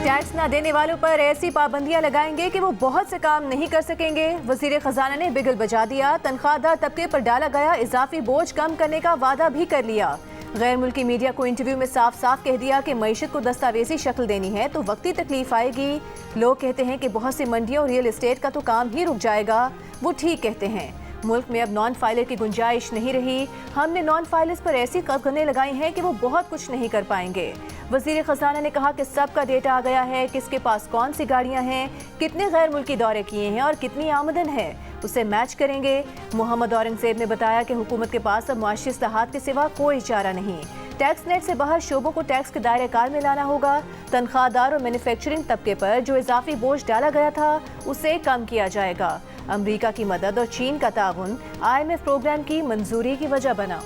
Tax न देने वालों पर ऐसी पाबंदियां लगाएंगे कि वो बहुत से काम नहीं कर सकेंगे। वजीर खजाना ने बिगल बजा दिया। तनख्वाहदार तबके पर डाला गया इजाफी बोझ कम करने का वादा भी कर लिया। गैर मुल्की मीडिया को इंटरव्यू में साफ साफ कह दिया कि मईशत को दस्तावेजी शक्ल देनी है तो वक्ती तकलीफ आएगी। लोग कहते हैं कि बहुत सी मंडियों और रियल एस्टेट का तो काम ही रुक जाएगा। वो ठीक कहते हैं। मुल्क में अब नॉन फाइलर की गुंजाइश नहीं रही। हमने नॉन फाइलर्स पर ऐसी कदगनें लगाई हैं कि वो बहुत कुछ नहीं कर पाएंगे। वजीर खजाना ने कहा कि सबका डेटा आ गया है, किसके पास कौन सी गाड़ियां हैं, कितने गैर मुल्की दौरे किए हैं और कितनी आमदन है, उसे मैच करेंगे। मोहम्मद औरंगजेब ने बताया कि हुकूमत के पास अब मुआशी इस्लाहात के सिवा कोई चारा नहीं। टैक्स नेट से बाहर शोबों को टैक्स के दायरे कार में लाना होगा। तनख्वाहदार और मैन्युफैक्चरिंग तबके पर जो इजाफी बोझ डाला गया था उसे कम किया जाएगा। अमरीका की मदद और चीन का ताउन IMF प्रोग्राम की मंजूरी की वजह बना।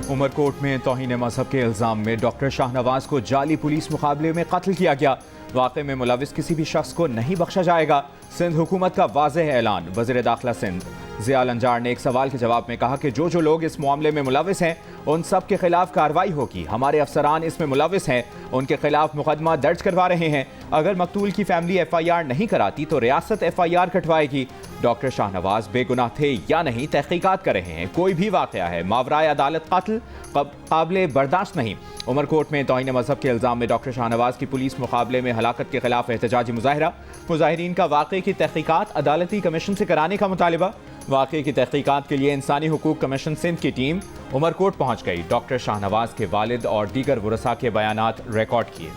उमरकोट में तौहीन मजहब के इल्जाम में डॉक्टर शाहनवाज को जाली पुलिस मुकाबले में कत्ल किया गया। वाक़े में मुलविस किसी भी शख्स को नहीं बख्शा जाएगा। सिंध हुकूमत का वाज़ेह ऐलान। वज़ीर दाखिला सिंध ज़िया अंजार ने एक सवाल के जवाब में कहा कि जो लोग इस मामले में मुलविस हैं उन सब के खिलाफ कार्रवाई होगी। हमारे अफसरान इसमें मुलविस हैं, उनके खिलाफ मुकदमा दर्ज करवा रहे हैं। अगर मकतूल की फैमिली FIR नहीं कराती तो रियासत FIR कटवाएगी। डॉक्टर शाहनवाज बेगुनाह थे या नहीं तहकीकात कर रहे हैं। कोई भी वाक़या है मावराए अदालत कत्ल काबिले बर्दाश्त नहीं। उमरकोट में तौहीन मजहब के इल्जाम में डॉक्टर शाहनवाज की पुलिस मुकाबले में हलाकत के खिलाफ एहतजाजी मुजाहिरा। मुजाहिरीन का वाक़े की तहकीकात अदालती कमीशन से कराने का मुतालिबा। वाक़े की तहकीकात के लिए इंसानी हुकूक कमीशन सिंध की टीम उमरकोट पहुंच गई। डॉक्टर शाहनवाज के वालिद और दीगर वरसा के बयानात रिकॉर्ड किए।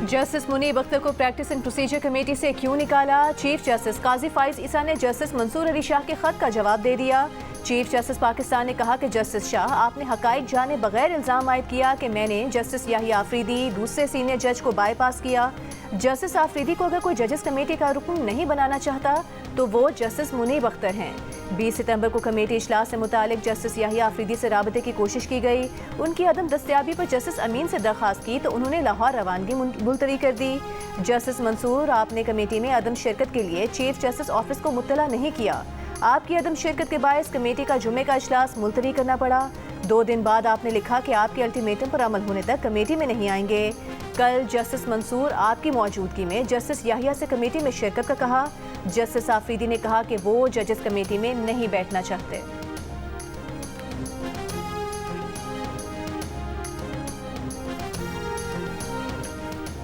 जस्टिस मुनीब अख्तर को प्रैक्टिस एंड प्रोसीजर कमेटी से क्यों निकाला? चीफ जस्टिस काजी फाइज ईसा ने जस्टिस मंसूर अली शाह के खत का जवाब दे दिया। चीफ जस्टिस पाकिस्तान ने कहा कि जस्टिस शाह, आपने हकाइक जाने बगैर इल्जाम आयद किया कि मैंने जस्टिस याहिया आफरीदी दूसरे सीनियर जज को बाईपास किया। जस्टिस आफरीदी को अगर कोई जजेस कमेटी का रुकन नहीं बनाना चाहता तो वो जस्टिस मुनीब अख्तर हैं। 20 सितंबर को कमेटी इजलास से मुतालिक जस्टिस याहिया आफरीदी से राबते की कोशिश की गई। उनकी अदम दस्तयाबी पर जस्टिस अमीन से दरख्वास्त की तो उन्होंने लाहौर रवानगी मुलतवी कर दी। जस्टिस मंसूर, आपने कमेटी में अदम शिरकत के लिए चीफ जस्टिस ऑफिस को मुत्तला नहीं किया। आपकी अदम शिरकत के बायस कमेटी का जुमे का इजलास मुलतवी करना पड़ा। 2 दिन बाद आपने लिखा कि आपके अल्टीमेटम पर अमल होने तक कमेटी में नहीं आएंगे। कल जस्टिस मंसूर आपकी मौजूदगी में जस्टिस याहिया से कमेटी में शिरकत का कहा। जस्टिस आफरीदी ने कहा कि वो जजेस कमेटी में नहीं बैठना चाहते।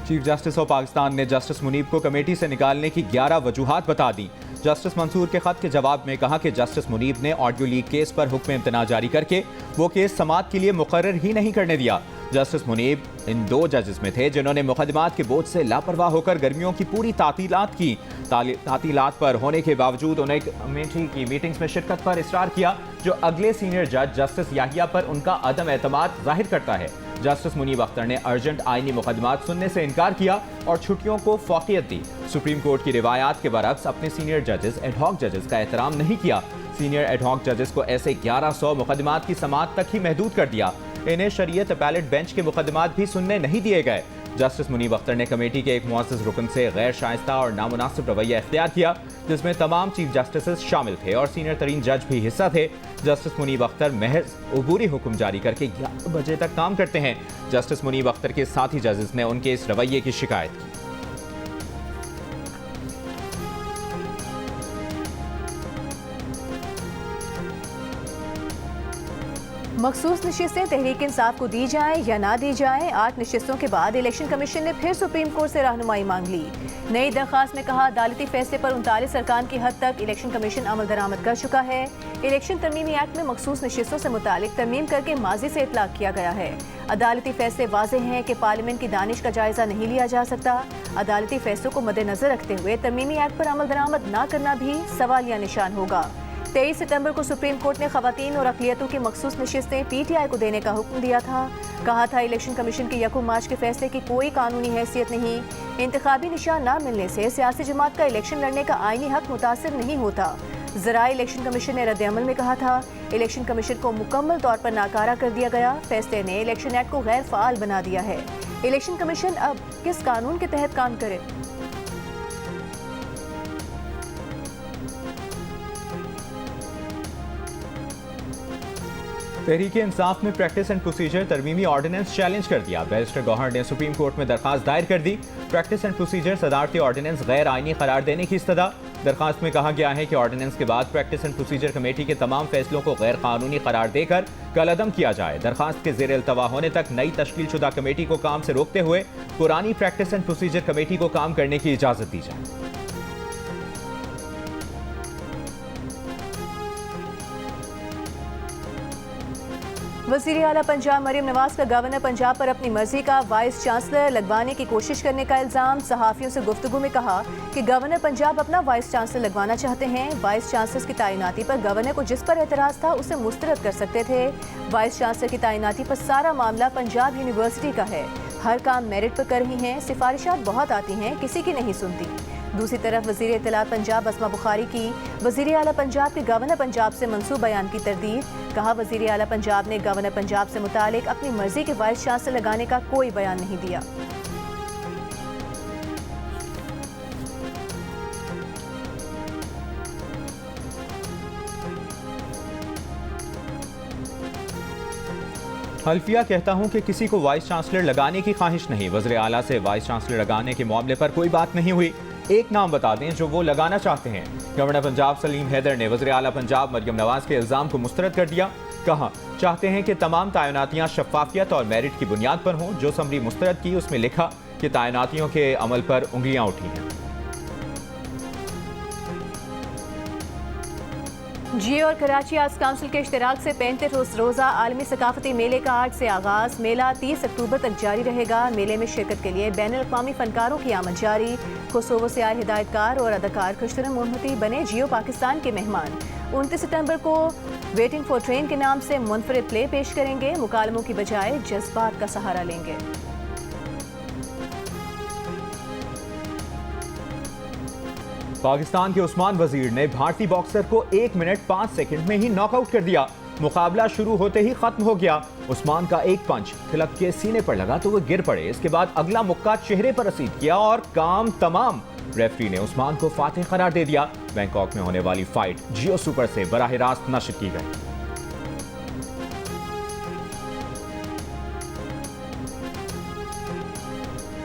चीफ जस्टिस ऑफ पाकिस्तान ने जस्टिस मुनीब को कमेटी से निकालने की 11 वजूहात बता दी। जस्टिस मंसूर के खत के जवाब में कहा कि जस्टिस मुनीब ने ऑडियो लीक केस पर हुक्म इम्तना जारी करके वो केस समाअत के लिए मुकर्रर ही नहीं करने दिया। जस्टिस मुनीब इन 2 जजेस में थे जिन्होंने मुकदमात के बोझ से लापरवाह होकर गर्मियों की पूरी तातीलात की। तातीलात पर होने के बावजूद उन्हें कमेटी की मीटिंग्स में शिरकत पर इसरार किया, जो अगले सीनियर जज जस्टिस याहिया पर उनका अदम एतमाद जाहिर करता है। जस्टिस मुनीब अख्तर ने अर्जेंट आईनी मुकदमात सुनने से इनकार किया और छुट्टियों को फौकियत दी। सुप्रीम कोर्ट की रिवायात के बरक्स अपने सीनियर जजेस एडहॉक जजेस का एहतराम नहीं किया। सीनियर एडहॉक जजेस को ऐसे 1100 मुकदमात की समाअत तक ही महदूद कर दिया। इन्हें शरीयत अपैलेट बेंच के मुकदमात भी सुनने नहीं दिए गए। जस्टिस मुनीब अख्तर ने कमेटी के एक मुअज़्ज़ज़ रुकन से गैर शाइस्ता और नामुनासिब रवैया इख्तियार किया, जिसमें तमाम चीफ जस्टिस शामिल थे और सीनियर तरीन जज भी हिस्सा थे। जस्टिस मुनीब अख्तर महज अबूरी हुक्म जारी करके 11 बजे तक काम करते हैं। जस्टिस मुनीब अख्तर के साथी जजेस ने उनके इस रवैये की शिकायत की। मखसूस नशिस्तें तहरीक इंसाफ को दी जाएं या ना दी जाएं, 8 नशिस्तों के बाद इलेक्शन कमीशन ने फिर सुप्रीम कोर्ट से रहनुमाई मांग ली। नई दरख्वास्त में कहा, अदालती फैसले पर 39 अरकान की हद तक इलेक्शन कमीशन अमल दरामद कर चुका है। इलेक्शन तरमीमी एक्ट में मखसूस नशिस्तों से मुतालिक तरमीम करके माजी से इतलाक किया गया है। अदालती फैसले वाज़ेह हैं कि पार्लियामेंट की दानिश का जायजा नहीं लिया जा सकता। अदालती फैसलों को मद्देनजर रखते हुए तरमीमी एक्ट पर अमल दरामद न करना भी सवालिया निशान होगा। 23 सितंबर को सुप्रीम कोर्ट ने खवातीन और अक़लियतों की मखसूस नशिस्तें PTI को देने का हुक्म दिया था। कहा था, इलेक्शन कमीशन के 1 मार्च के फैसले की कोई कानूनी हैसियत नहीं। इंतखाबी निशान न मिलने से सियासी जमात का इलेक्शन लड़ने का आईनी हक मुतासिर नहीं होता। ज़राई इलेक्शन कमीशन ने रद्द-ए-अमल में कहा था, इलेक्शन कमीशन को मुकम्मल तौर पर नाकारा कर दिया गया। फैसले ने इलेक्शन एक्ट को गैर फाल बना दिया है। इलेक्शन कमीशन अब किस कानून के तहत काम करे? तहरीक इंसाफ ने प्रैक्टिस एंड प्रोसीजर तरमीमी ऑर्डिनेंस चैलेंज कर दिया। बैरिस्टर गौहर ने सुप्रीम कोर्ट में दरखास्त दायर कर दी। प्रैक्टिस एंड प्रोसीजर सदारती ऑर्डिनेंस गैर आईनी करार देने की इस्तदा। दरखास्त में कहा गया है कि ऑर्डिनेंस के बाद प्रैक्टिस एंड प्रोसीजर कमेटी के तमाम फैसलों को गैर कानूनी करार देकर कलअदम किया जाए। दरखास्त के ज़ेर अल्तवा होने तक नई तश्कील शुदा कमेटी को काम से रोकते हुए पुरानी प्रैक्टिस एंड प्रोसीजर कमेटी को काम करने की इजाज़त दी जाए। वज़ीर आला पंजाब मरियम नवाज का गवर्नर पंजाब पर अपनी मर्जी का वाइस चांसलर लगवाने की कोशिश करने का इल्ज़ाम। सहाफ़ियों से गुफ्तगू में कहा कि गवर्नर पंजाब अपना वाइस चांसलर लगवाना चाहते हैं। वाइस चांसलर की तैनाती पर गवर्नर को जिस पर एतराज़ था उसे मुस्तरद कर सकते थे। वाइस चांसलर की तैनाती पर सारा मामला पंजाब यूनिवर्सिटी का है। हर काम मेरिट पर कर रही हैं, सिफारिशात बहुत आती हैं, किसी की नहीं सुनती। दूसरी तरफ वज़ीर इत्तलात पंजाब अस्मा बुखारी की वज़ीर आला पंजाब के गवर्नर पंजाब से मंसूब बयान की तरदीद। कहा, वज़ीर आला पंजाब ने गवर्नर पंजाब से मुतालिक अपनी मर्जी के वाइस चांसलर लगाने का कोई बयान नहीं दिया। हल्फिया कहता हूं कि किसी को वाइस चांसलर लगाने की ख्वाहिश नहीं। वज़ीर आला से वाइस चांसलर लगाने के मामले पर कोई बात नहीं हुई। एक नाम बता दें जो वो लगाना चाहते हैं। गवर्नर पंजाब सलीम हैदर ने वज़ीर आला पंजाब मरियम नवाज के इल्ज़ाम को मुस्तरद कर दिया। कहा, चाहते हैं कि तमाम तैनातियां शफाफियत और मेरिट की बुनियाद पर हों। जो समरी मुस्तरद की उसमें लिखा कि तैनातियों के अमल पर उंगलियां उठी हैं। जियो और कराची आर्ट्स काउंसिल के इश्तराक से 35 रोज़ा आलमी सकाफती मेले का आज से आगाज़। मेला 30 अक्टूबर तक जारी रहेगा। मेले में शिरकत के लिए बैनुल-अक़वामी फनकारों की आमद जारी। कोसोवो से आए हिदायतकार और अदाकार खुशरम मोहम्मदी बने जियो पाकिस्तान के मेहमान। 29 सितंबर को वेटिंग फॉर ट्रेन के नाम से मुनफरिद प्ले पेश करेंगे। मुकालमों की बजाय जज्बात का सहारा लेंगे। पाकिस्तान के उस्मान वजीर ने भारतीय बॉक्सर को 1 मिनट 5 सेकंड में ही नॉकआउट कर दिया। मुकाबला शुरू होते ही खत्म हो गया। उस्मान का एक पंच तिलक के सीने पर लगा तो वो गिर पड़े। इसके बाद अगला मुक्का चेहरे पर रसीद किया और काम तमाम। रेफरी ने उस्मान को फातिह करार दे दिया। बैंकॉक में होने वाली फाइट जियो सुपर से बराह रास्त नश्र की गई।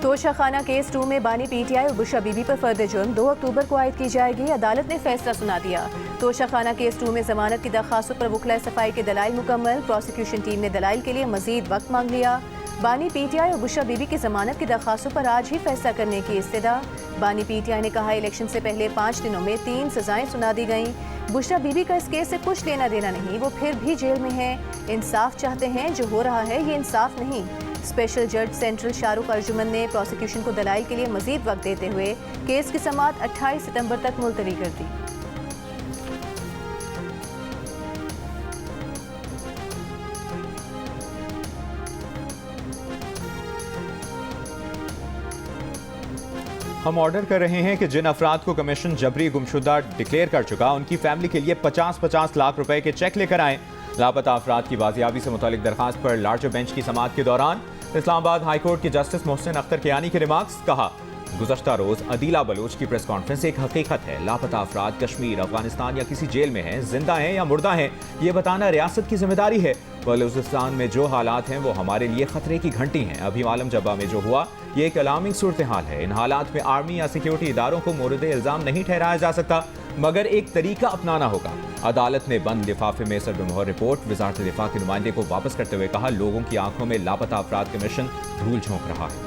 तोशाखाना केस 2 में बानी पीटीआई और बुशरा बीबी पर फर्द जुर्म 2 अक्टूबर को आयद की जाएगी। अदालत ने फैसला सुना दिया। तोशाखाना केस 2 में जमानत की दरखास्तों पर वकला सफाई के दलाइल मुकम्मल। प्रोसिक्यूशन टीम ने दलाइल के लिए मजीद वक्त मांग लिया। बानी पीटीआई और बुशरा बीबी की जमानत की दरखास्तों पर आज ही फैसला करने की इस्तदा। बानी पीटीआई ने कहा, इलेक्शन से पहले 5 दिनों में 3 सजाएं सुना दी गईं। बुशरा बीबी का इस केस से कुछ लेना देना नहीं, वो फिर भी जेल में है। इंसाफ चाहते हैं, जो हो रहा है ये इंसाफ नहीं। स्पेशल जज सेंट्रल शाहरुख अर्जुमन ने प्रोसिक्यूशन को दलाइल के लिए मजीद वक्त देते हुए केस की समाअत 28 सितंबर तक मुलतवी कर दी। हम ऑर्डर कर रहे हैं कि जिन अफराद को कमीशन जबरी गुमशुदा डिक्लेयर कर चुका, उनकी फैमिली के लिए 50-50 लाख रुपए के चेक लेकर आएं। लापता अफराद की बाजियाबी से मुतालिक दरखास्त पर लार्जर बेंच की समाअत के दौरान इस्लामाबाद हाईकोर्ट के जस्टिस मोहसिन अख्तर कियानी के रिमार्क्स। कहा, गुज़श्ता रोज अदीला बलोच की प्रेस कॉन्फ्रेंस एक हकीकत है। लापता अफराद कश्मीर, अफगानिस्तान या किसी जेल में हैं, जिंदा हैं या मुर्दा हैं, ये बताना रियासत की जिम्मेदारी है। बलूचिस्तान में जो हालात हैं वो हमारे लिए खतरे की घंटी हैं। अभी मालम जब्बा में जो हुआ ये एक अलार्मिंग सूरत हाल है। इन हालात में आर्मी या सिक्योरिटी इदारों को मोरद इल्ज़ाम नहीं ठहराया जा सकता, मगर एक तरीका अपनाना होगा। अदालत ने बंद लिफाफे में सरबमोहर रिपोर्ट वजारत दिफा के नुमाइंदे को वापस करते हुए कहा, लोगों की आंखों में लापता अफराद कमीशन धूल झोंक रहा है।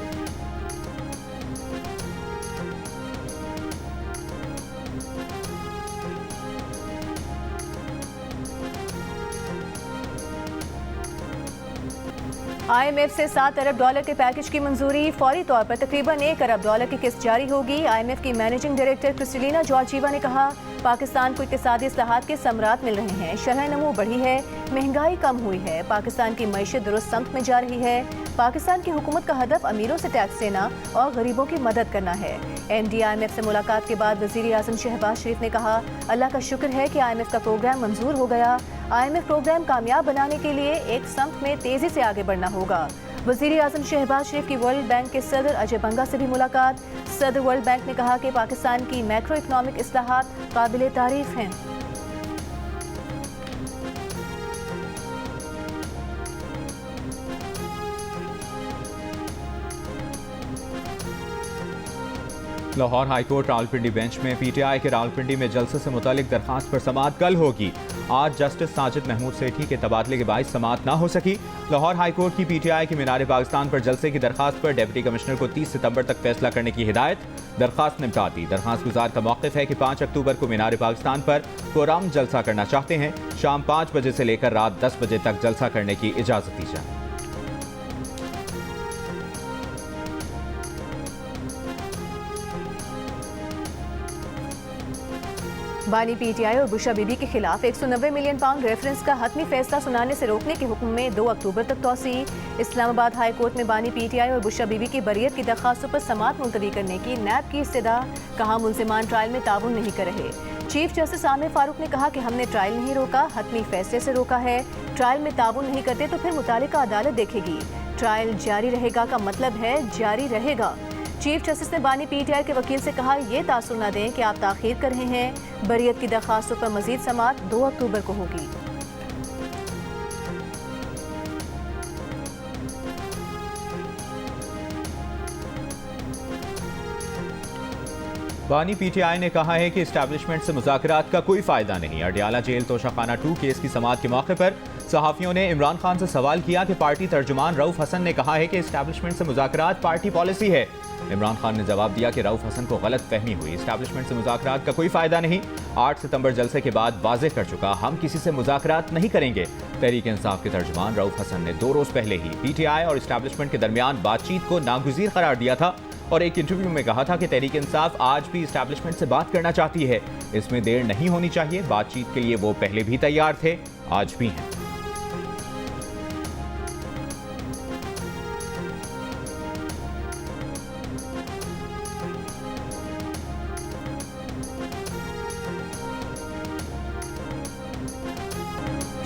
IMF से $7 अरब के पैकेज की मंजूरी। फौरी तौर पर तकरीबन $1 अरब की किस्त जारी होगी। IMF की मैनेजिंग डायरेक्टर क्रिस्टलिना जॉर्जीवा ने कहा, पाकिस्तान को इक़्तिसादी इस्लाहात के समरात मिल रहे हैं। शरह नमो बढ़ी है, महंगाई कम हुई है, पाकिस्तान की मईशत दुरुस्त समत में जा रही है। पाकिस्तान की हुकूमत का हदफ अमीरों से टैक्स देना और गरीबों की मदद करना है। MD IMF से मुलाकात के बाद वज़ीर आज़म शहबाज शरीफ ने कहा, अल्लाह का शुक्र है कि IMF का प्रोग्राम मंजूर हो गया। IMF प्रोग्राम कामयाब बनाने के लिए एक समत में तेजी से आगे बढ़ना होगा। वज़ीर आज़म शहबाज शरीफ की वर्ल्ड बैंक के सदर अजय बंगा से भी मुलाकात। सदर वर्ल्ड बैंक ने कहा कि पाकिस्तान की मैक्रो इकनॉमिक इस्लाहात काबिल तारीफ हैं। लाहौर हाईकोर्ट रावलपिंडी बेंच में PTI के रावलपिंडी में जलसे से मुतालिक दरखास्त पर समाअत कल होगी। आज जस्टिस साजिद महमूद सेठी के तबादले के बायस समाअत ना हो सकी। लाहौर हाईकोर्ट की PTI की मीनार पाकिस्तान पर जलसे की दरखास्त पर डिप्टी कमिश्नर को 30 सितंबर तक फैसला करने की हिदायत। दरखास्त निपटा दी। दरखास्त गुजार का मौक़िफ़ है कि 5 अक्टूबर को मीनार पाकिस्तान पर पुरअमन जलसा करना चाहते हैं। शाम 5 बजे से लेकर रात 10 बजे तक जलसा करने की इजाज़त दी जाए। बानी PTI और बुशा बीबी के खिलाफ 190 मिलियन पाउंड रेफरेंस का हतमी फैसला सुनाने से रोकने के हुक्म में 2 अक्टूबर तक तौसी। इस्लामाबाद हाई कोर्ट में बानी PTI और बुशा बीबी की बरियत की दरखास्तों पर समाअत मुलतवी करने की नैब की इस्तदा। कहा, मुल्जिमान ट्रायल में ताउन नहीं कर रहे। चीफ जस्टिस आमिर फारूक ने कहा कि हमने ट्रायल नहीं रोका, हतमी फैसले से रोका है। ट्रायल में ताउन नहीं करते तो फिर मुतालिका अदालत देखेगी। ट्रायल जारी रहेगा का मतलब है जारी रहेगा। चीफ जस्टिस ने बानी PTI के वकील से कहा, ये तासुर न दें कि आप ताखीर कर रहे हैं। बरियत की दरखास्तों पर मजीद समाअत 2 अक्टूबर को होगी। बानी PTI ने कहा है कि इस्टेब्लिशमेंट से मुज़ाकरात का कोई फायदा नहीं। अडियाला जेल तोशाखाना 2 केस की समाअत के मौके पर सहाफ़ियों ने इमरान खान से सवाल किया कि पार्टी तर्जुमान रऊफ हसन ने कहा है कि इस्टेब्लिशमेंट से मुज़ाकरात पार्टी पॉलिसी है। इमरान खान ने जवाब दिया कि रऊफ हसन को गलत फहमी हुई, इस्टेब्लिशमेंट से मुज़ाकरात का कोई फायदा नहीं। 8 सितंबर जलसे के बाद वाज़ेह कर चुका, हम किसी से मुज़ाकरात नहीं करेंगे। तहरीक इंसाफ के तर्जुमान रऊफ हसन ने 2 रोज़ पहले ही PTI और इस्टेब्लिशमेंट के दरमियान बातचीत को नागुज़ीर करार दिया था और एक इंटरव्यू में कहा था कि तहरीक इंसाफ आज भी इस्टेब्लिशमेंट से बात करना चाहती है। इसमें देर नहीं होनी चाहिए। बातचीत के लिए वो पहले भी तैयार थे, आज भी हैं।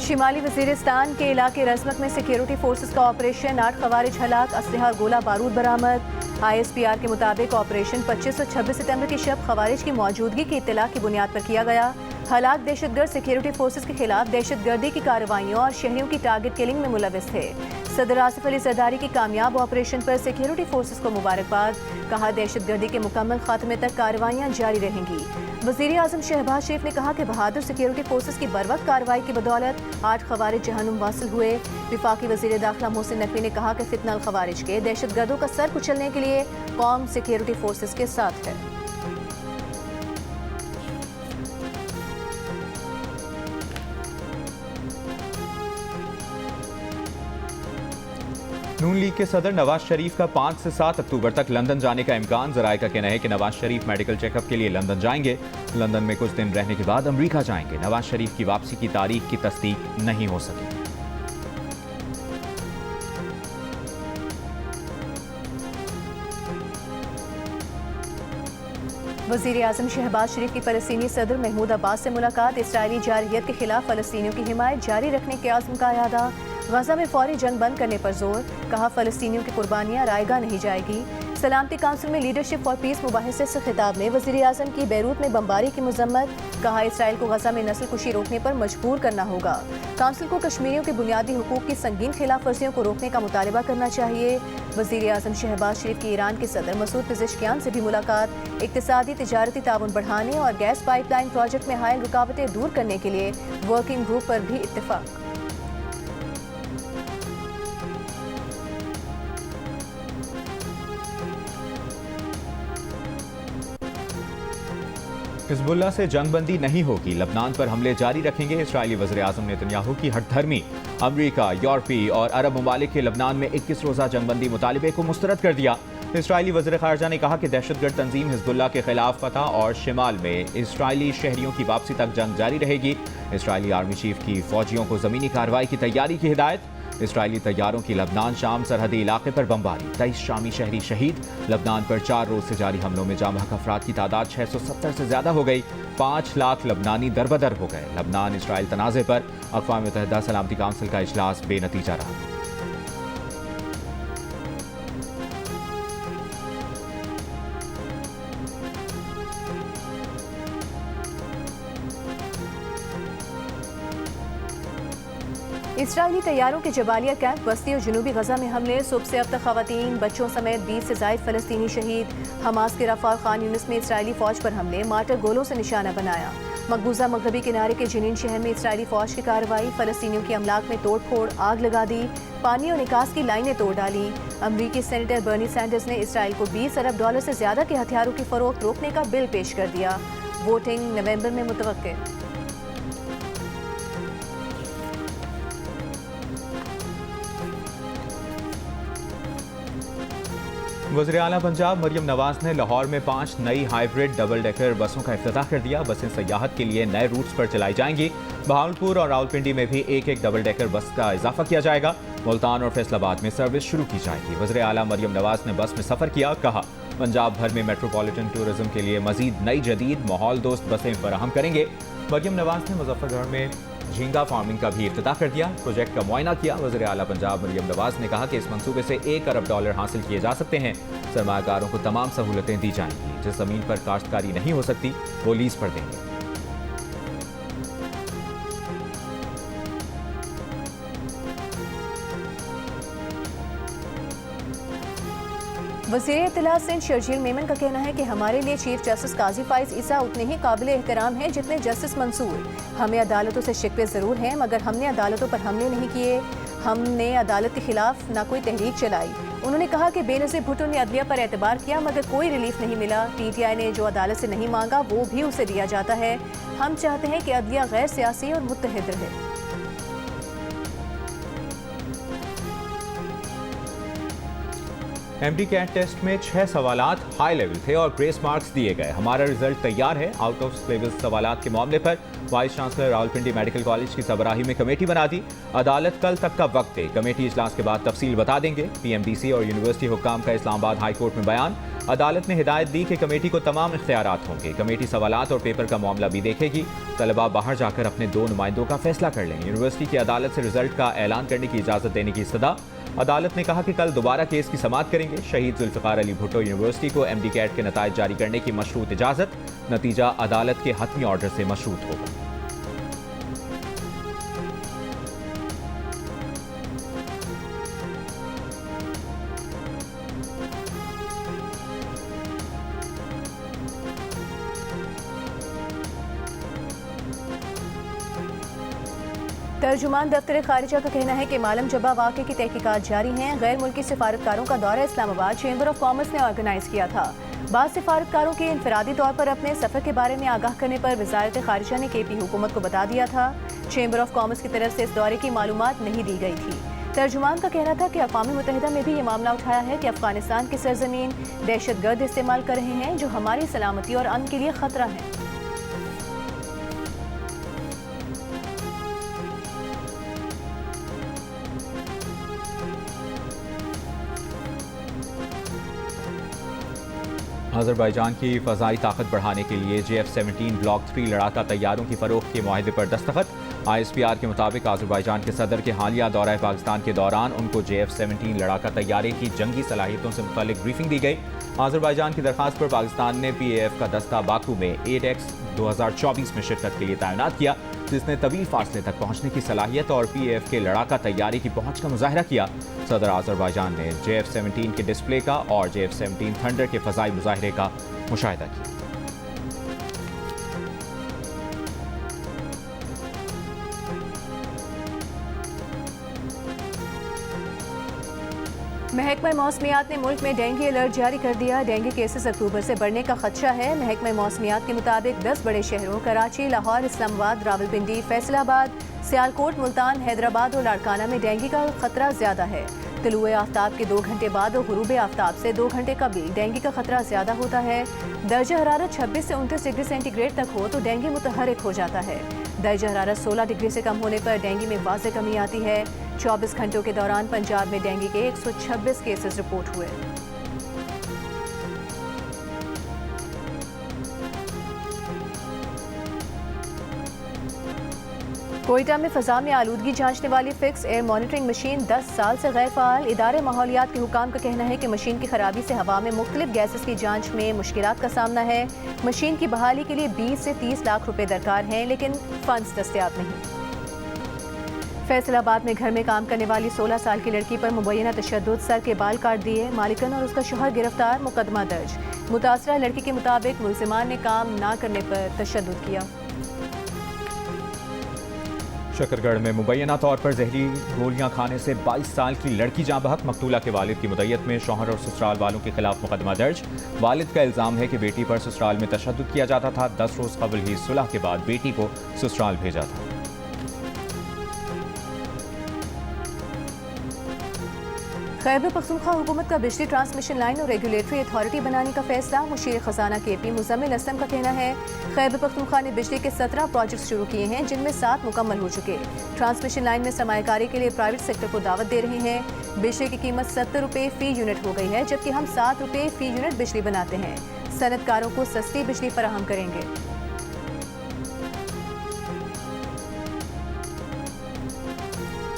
शिमाली वजीरिस्तान के इलाके रजमत में सिक्योरिटी फोर्सेस का ऑपरेशन, 8 खवारिज हलाक, असलहा और गोला बारूद बरामद। ISPR के मुताबिक ऑपरेशन 25 और 26 सितंबर की शब खवारिज की मौजूदगी की इत्तला की बुनियाद पर किया गया। हलाक दहशतगर्द सिक्योरिटी फोर्सेस के खिलाफ दहशतगर्दी की कार्रवाइयों और शहरियों की टारगेट किलिंग में मुलविस थे। सदर आसिफ अली जरदारी की कामयाब ऑपरेशन पर सिक्योरिटी फोर्सेस को मुबारकबाद। कहा, दहशतगर्दी के मुकम्मल खात्मे तक कार्रवाइयाँ जारी रहेंगी। वज़ीर आज़म शहबाज शरीफ ने कहा कि बहादुर सिक्योरिटी फोर्सेस की बरवक्त कार्रवाई की बदौलत 8 खवारिज जहन्नुम वासिल हुए। विफाकी वज़ीर दाखिला मोहसिन नकवी ने कहा कि फितनल खवारिज के दहशतगर्दों का सर कुचलने के लिए कौम सिक्योरिटी फोर्सेस के साथ है। नून लीग के सदर नवाज शरीफ का 5 से 7 अक्टूबर तक लंदन जाने का इम्कान। ज़राए का कहना है कि नवाज शरीफ मेडिकल चेकअप के लिए लंदन जाएंगे। लंदन में कुछ दिन रहने के बाद अमरीका जाएंगे। नवाज शरीफ की वापसी की तारीख की तस्दीक नहीं हो सकी। वज़ीर आज़म शहबाज शरीफ की फ़लस्तीनी सदर महमूद अब्बास से मुलाकात। इसराइली जारहियत के खिलाफ फ़लस्तीनियों की हिमायत जारी रखने के आज़म का यादा। गजा में फौरी जंग बंद करने पर जोर। कहा, फ़लस्तीनियों की कुर्बानियाँ रायगा नहीं जाएगी। सलामती काउंसिल में लीडरशिप फॉर पीस मुबाहिसे से खिताब में वज़ीर आज़म की बैरूत में बमबारी की मजम्मत। कहा, इसराइल को गजा में नस्ल कुशी रोकने पर मजबूर करना होगा। काउंसिल को कश्मीरियों के बुनियादी हुकूक की संगीन खिलाफ वर्जियों को रोकने का मुतालबा करना चाहिए। वज़ीर आज़म शहबाज शरीफ की ईरान के सदर मसूद पेज़ेश्कियान से भी मुलाकात। इक़्तिसादी तिजारती ताउन बढ़ाने और गैस पाइपलाइन प्रोजेक्ट में हायल रुकावटें दूर करने के लिए वर्किंग ग्रुप पर भी इत्तेफाक। हिज़्बुल्लाह से जंगबंदी नहीं होगी, लबनान पर हमले जारी रखेंगे। इस्राईली वज़ीर आज़म नेतन्याहू की हठधर्मी। अमरीका, यूरोपीय और अरब ममालिक के लबनान में 21 रोज़ा जंगबंदी मुतालिबे को मुस्तरद कर दिया। इसराइली वज़ीर ख़ारजा ने कहा कि दहशतगर्द तंजीम हिज़्बुल्लाह के खिलाफ फतह और शिमाल में इसराइली शहरियों की वापसी तक जंग जारी रहेगी। इसराइली आर्मी चीफ की फौजियों को ज़मीनी कार्रवाई की तैयारी की हिदायत। इसराइली तैयारों की लबनान शाम सरहदी इलाके पर बमबारी, 23 शामी शहरी शहीद। लबनान पर 4 रोज से जारी हमलों में जाम बहक अफराद की तादाद 670 से ज्यादा हो गई। 5 लाख लबनानी दरबदर हो गए। लबनान इसराइल तनाज़े पर अक़वाम मुत्तहिदा सलामती काउंसिल का इजलास बेनतीजा रहा। इसराइली तैयारों के जबालिया कैंप, बस्ती और जनूबी गजा में हमले। सुबह से अब तक खवातीन, बच्चों समेत 20 से ज़ायद फ़लस्तीनी शहीद। हमास के रफ़ा और खान यूनिस में इसराइली फ़ौज पर हमले, मार्टर गोलों से निशाना बनाया। मकबूजा मगरबी किनारे के जिनीन शहर में इसराइली फ़ौज की कार्रवाई, फ़लस्तीनियों की अमलाक में तोड़ फोड़, आग लगा दी, पानी और निकास की लाइनें तोड़ डाली। अमरीकी सेनेटर बर्नी सैंडर्स ने इसराइल को $20 अरब से ज़्यादा के हथियारों की फ़रोख्त रोकने का बिल पेश कर दिया। वोटिंग नवंबर में मुतवक्के। वज़ीर आला पंजाब मरियम नवाज ने लाहौर में 5 नई हाइब्रिड डबल डेकर बसों का इफ्तिताह कर दिया। बसें सयाहत के लिए नए रूट्स पर चलाई जाएंगी। बहावलपुर और रावलपिंडी में भी एक डबल डेकर बस का इजाफा किया जाएगा। मुल्तान और फैसलाबाद में सर्विस शुरू की जाएगी। वज़ीर आला मरियम नवाज ने बस में सफ़र किया, कहा पंजाब भर में मेट्रोपॉलिटन टूरिज्म के लिए मजीद नई जदीद माहौल दोस्त बसें फराहम करेंगे। मरियम नवाज ने मुजफ्फरगढ़ में झींगा फार्मिंग का भी इफ्तिताह कर दिया, प्रोजेक्ट का मुआयना किया। वज़ीर आला पंजाब मरियम नवाज ने कहा कि इस मंसूबे से $1 अरब हासिल किए जा सकते हैं। सरमायाकारों को तमाम सहूलतें दी जाएंगी। जिस ज़मीन पर काश्तकारी नहीं हो सकती वो लीज पर देंगे। वज़ीर इत्तला सिंध शर्जील मेमन का कहना है कि हमारे लिए चीफ जस्टिस काजी फाइज ईसा उतने ही काबिल एहतराम हैं जितने जस्टिस मंसूर। हमें अदालतों से शिकवे ज़रूर हैं, मगर हमने अदालतों पर हमले नहीं किए। हमने अदालत के खिलाफ ना कोई तहरीक चलाई। उन्होंने कहा कि बेनज़ीर भुट्टो ने अदलिया पर एतबार किया मगर कोई रिलीफ नहीं मिला। PTI ने जो अदालत से नहीं मांगा वो भी उसे दिया जाता है। हम चाहते हैं कि अदलिया गैर सियासी और मुत्तहिद रहे। MD कैट टेस्ट में 6 सवालात हाई लेवल थे और ग्रेस मार्क्स दिए गए। हमारा रिजल्ट तैयार है। आउट ऑफ सिलेबस सवालात के मामले पर vice chancellor Rawalpindi medical college की सरबराही में कमेटी बना दी। अदालत कल तक का वक्त दे, कमेटी इजलास के बाद तफसील बता देंगे। PMDC और यूनिवर्सिटी हुक्काम का इस्लामाबाद हाई कोर्ट में बयान। अदालत ने हिदायत दी कि कमेटी को तमाम इख्तियारात होंगे। कमेटी सवालात और पेपर का मामला भी देखेगी। तलबा बाहर जाकर अपने 2 नुमाइंदों का फैसला कर लें। यूनिवर्सिटी की अदालत से रिजल्ट का ऐलान करने की इजाज़त देने की इस्तदा। अदालत ने कहा कि कल दोबारा केस की समाअत करेंगे। शहीद जुल्फ़िकार अली भुट्टो यूनिवर्सिटी को MD कैट के नताइज जारी करने की मशरूत इजाज़त। नतीजा अदालत के हतमी ऑर्डर से मशरूत होगा। तर्जुमान दफ्तर खारिजा का कहना है कि मालम जबा वाक़े की तहकीकात जारी हैं। गैर मुल्की सिफारतकारों का दौरा इस्लामाबाद चैम्बर ऑफ कॉमर्स ने ऑर्गेनाइज किया था। बाद सिफारतकारों के इनफरादी तौर पर अपने सफ़र के बारे में आगाह करने पर वज़ारत खारिजा ने KP हुकूमत को बता दिया था। चैम्बर ऑफ कॉमर्स की तरफ से इस दौरे की मालूमात नहीं दी गई थी। तर्जुमान का कहना था कि अक़वाम मुत्तहिदा में भी ये मामला उठाया है कि अफगानिस्तान की सरजमीन दहशतगर्द इस्तेमाल कर रहे हैं जो हमारी सलामती और अमन के लिए ख़तरा है। अज़रबैजान की फ़ज़ाई ताकत बढ़ाने के लिए JF-17 ब्लॉक 3 लड़ाका तैयारों की फ़रोख्त के मुआहदे पर दस्तखत। ISPR के मुताबिक अज़रबैजान के सदर के हालिया दौरा पाकिस्तान के दौरान उनको JF-17 लड़ाका तैयारे की जंगी सलाहियतों से मुतालिक ब्रीफिंग दी गई। अज़रबैजान की दरख्वास्त पर पाकिस्तान ने PAF का दस्ता बाकू में 8X 2024 में शिरकत के लिए तैनात किया, जिसने तवील फासले तक पहुंचने की सलाहियत और PAF के लड़ाका तैयारी की पहुंच का मुजाहरा किया। सदर अज़रबैजान ने JF-17 के डिस्प्ले का और JF-17 थंडर के फ़ज़ाई मुजाहरे का मुशाहिदा किया। महकमा मौसमियात ने मुल्क में डेंगू अलर्ट जारी कर दिया। डेंगू केसेस अक्टूबर से बढ़ने का खदशा है। महकमा मौसमियात के मुताबिक 10 बड़े शहरों कराची, लाहौर, इस्लामाबाद, रावलपिंडी, फैसलाबाद, सियालकोट, मुल्तान, हैदराबाद और लाड़काना में डेंगू का खतरा ज्यादा है। तुलुए आफ्ताब के 2 घंटे बाद और गुरूब आफ्ताब से 2 घंटे कबल डेंगू का खतरा ज्यादा होता है। दर्जा हरारत 26 से 29 डिग्री सेंटीग्रेड तक हो तो डेंगू मुतहरिक हो जाता है। दर्जा हरारत 16 डिग्री से कम होने पर डेंगू में वाज़ेह कमी आती है। 24 घंटों के दौरान पंजाब में डेंगू के 126 केसेस रिपोर्ट हुए। कोयटा में फ़ज़ा में आलूदगी जांचने वाली फिक्स एयर मॉनिटरिंग मशीन 10 साल से गैर फ़ाल। इदारे माहौलियात के हुकाम का कहना है कि मशीन की खराबी से हवा में मुख्तलिफ गैसेस की जांच में मुश्किलात का सामना है। मशीन की बहाली के लिए 20 से 30 लाख रुपए दरकार हैं, लेकिन फंड्स दस्तयाब नहीं। फैसलाबाद में घर में काम करने वाली 16 साल की लड़की पर मुबैना तशद्दुद, सर के बाल काट दिए, मालिकन और उसका शौहर गिरफ्तार, मुकदमा दर्ज। मुतासरा लड़की के मुताबिक मुलजिमान ने काम ना करने पर तशद्दुद किया। शकरगढ़ में मुबैना तौर पर जहरी गोलियां खाने से 22 साल की लड़की जाँ बहक। मकतूला के वालिद की मुद्दत में शौहर और ससुराल वालों के खिलाफ मुकदमा दर्ज। वालिद का इल्ज़ाम है कि बेटी पर ससुराल में तशद्दुद किया जाता था। 10 रोज़ कबल ही सुलह के बाद बेटी को ससुराल भेजा था। खैबर पख्तूनख्वा हुकूमत का बिजली ट्रांसमिशन लाइन और रेगुलेटरी अथॉरिटी बनाने का फैसला। मुशीर खजाना KP मुजम्मिल असलम का कहना है खैबर पख्तूनख्वा ने बिजली के 17 प्रोजेक्ट शुरू किए हैं, जिनमें 7 मुकम्मल हो चुके। ट्रांसमिशन लाइन में सरमायाकारी के लिए प्राइवेट सेक्टर को दावत दे रहे हैं। बिजली की कीमत 70 रुपये फी यूनिट हो गई है, जबकि हम 7 रुपये फी यूनिट बिजली बनाते हैं। सनतकारों को सस्ती बिजली फराहम करेंगे।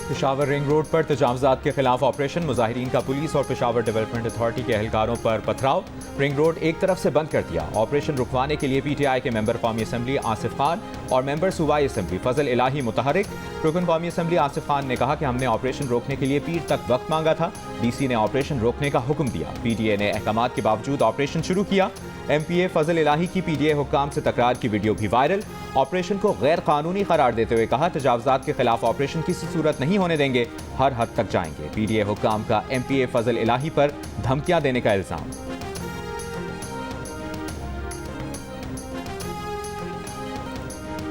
पेशावर रिंग रोड पर तजावुज़ात के खिलाफ ऑपरेशन। मुजाहिरीन का पुलिस और पेशावर डेवलपमेंट अथॉरिटी के एहलकारों पर पथराव। रिंग रोड एक तरफ से बंद कर दिया। ऑपरेशन रुकवाने के लिए PTI के मेंबर कौमी असम्बली आसिफ खान और मेंबर सूबाई असम्बली फजल इलाही मुतहरिक। रुकन कौमी असम्बली आसिफ खान ने कहा कि हमने ऑपरेशन रोकने के लिए पीर तक वक्त मांगा था। DC ने ऑपरेशन रोकने का हुक्म दिया। PTA ने अहकामात के बावजूद ऑपरेशन शुरू किया। MPA फजल इलाही की PTA हुक्काम से तकरार की वीडियो भी वायरल। ऑपरेशन को गैर कानूनी करार देते हुए कहा तजावुज़ात के खिलाफ ऑपरेशन किसी सूरत नहीं होने देंगे, हर हद तक जाएंगे। PTA हुक्काम का MPA फजल इलाही पर धमकियां देने का इल्जाम।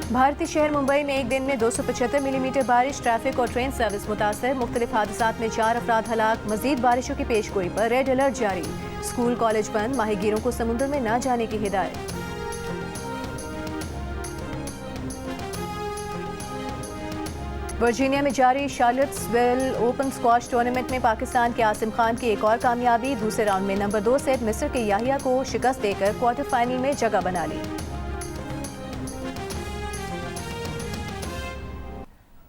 भारतीय शहर मुंबई में एक दिन में 275 मिलीमीटर बारिश। ट्रैफिक और ट्रेन सर्विस मुतासर। मुख्तलिफ हादसात में 4 अफराद हलाक। मजीद बारिशों की पेशगोई पर रेड अलर्ट जारी। स्कूल कॉलेज बंद। माहीगीरों को समुद्र में न जाने की हिदायत। वर्जीनिया में जारी शार्लट्सविल ओपन स्क्वाश टूर्नामेंट में पाकिस्तान के आसिम खान की एक और कामयाबी। दूसरे राउंड में नंबर 2 सेट मिस्र के याहिया को शिकस्त देकर क्वार्टर फाइनल में जगह बना ली।